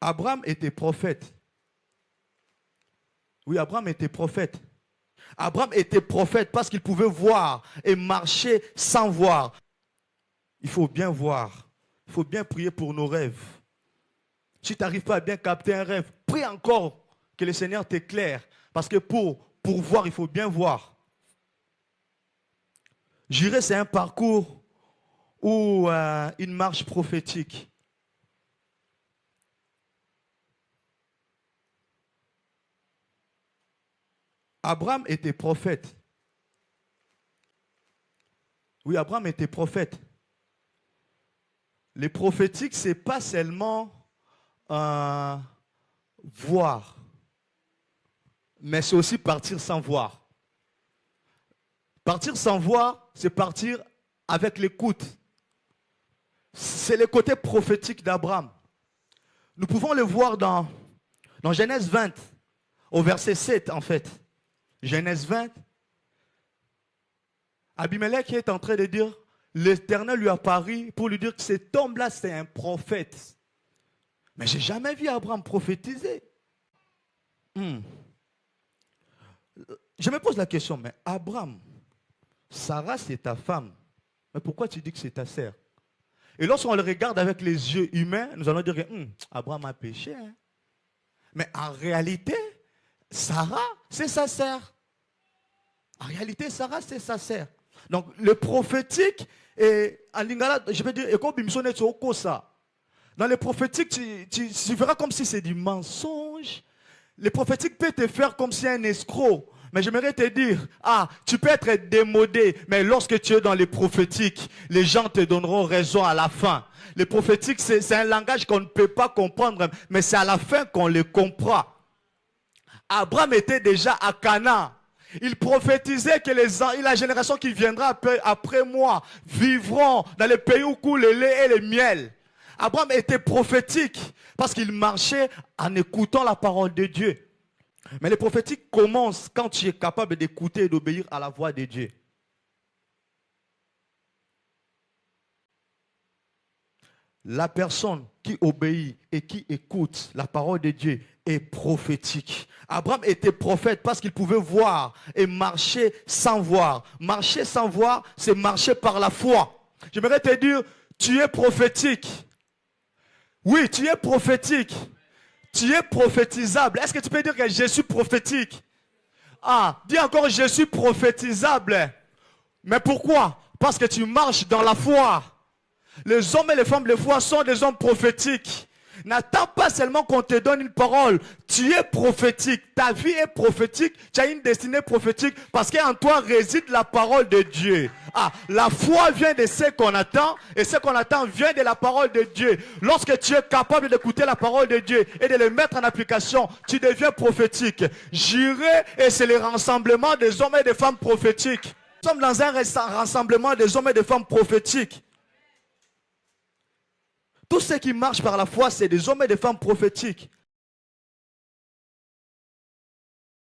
Abraham était prophète. Oui, Abraham était prophète. Abraham était prophète parce qu'il pouvait voir et marcher sans voir. Il faut bien voir. Il faut bien prier pour nos rêves. Si tu n'arrives pas à bien capter un rêve, prie encore que le Seigneur t'éclaire. Parce que pour voir, il faut bien voir. J'irai, c'est un parcours ou une marche prophétique. Abraham était prophète. Oui, Abraham était prophète. Les prophétiques, ce n'est pas seulement voir, mais c'est aussi partir sans voir. Partir sans voir, c'est partir avec l'écoute. C'est le côté prophétique d'Abraham. Nous pouvons le voir dans Genèse 20, au verset 7 en fait. Genèse 20, Abimelech est en train de dire, l'Éternel lui apparut pour lui dire que cet homme-là, c'est un prophète. Mais je n'ai jamais vu Abraham prophétiser. Je me pose la question, mais Abraham, Sarah, c'est ta femme. Mais pourquoi tu dis que c'est ta sœur? Et lorsqu'on le regarde avec les yeux humains, nous allons dire que Abraham a péché. Hein? Mais en réalité, Sarah, c'est sa sœur. En réalité, Sarah, c'est sa sœur. Donc, le prophétique, en lingala, je vais dire, dans le prophétique, tu verras comme si c'est du mensonge. Le prophétique peut te faire comme si un escroc. Mais j'aimerais te dire, tu peux être démodé, mais lorsque tu es dans les prophétiques, les gens te donneront raison à la fin. Les prophétiques, c'est un langage qu'on ne peut pas comprendre, mais c'est à la fin qu'on le comprend. Abraham était déjà à Canaan. Il prophétisait que la génération qui viendra après moi vivront dans les pays où coule le lait et le miel. Abraham était prophétique parce qu'il marchait en écoutant la parole de Dieu. Mais les prophétiques commencent quand tu es capable d'écouter et d'obéir à la voix de Dieu. La personne qui obéit et qui écoute la parole de Dieu est prophétique. Abraham était prophète parce qu'il pouvait voir et marcher sans voir. Marcher sans voir, c'est marcher par la foi. J'aimerais te dire, tu es prophétique. Oui, tu es prophétique. Tu es prophétisable. Est-ce que tu peux dire que je suis prophétique? Dis encore, je suis prophétisable. Mais pourquoi? Parce que tu marches dans la foi. Les hommes et les femmes de foi sont des hommes prophétiques. N'attends pas seulement qu'on te donne une parole. Tu es prophétique. Ta vie est prophétique. Tu as une destinée prophétique parce qu'en toi réside la parole de Dieu. La foi vient de ce qu'on attend et ce qu'on attend vient de la parole de Dieu. Lorsque tu es capable d'écouter la parole de Dieu et de le mettre en application, tu deviens prophétique. J'irai et c'est le rassemblement des hommes et des femmes prophétiques. Nous sommes dans un rassemblement des hommes et des femmes prophétiques. Tous ceux qui marchent par la foi, c'est des hommes et des femmes prophétiques.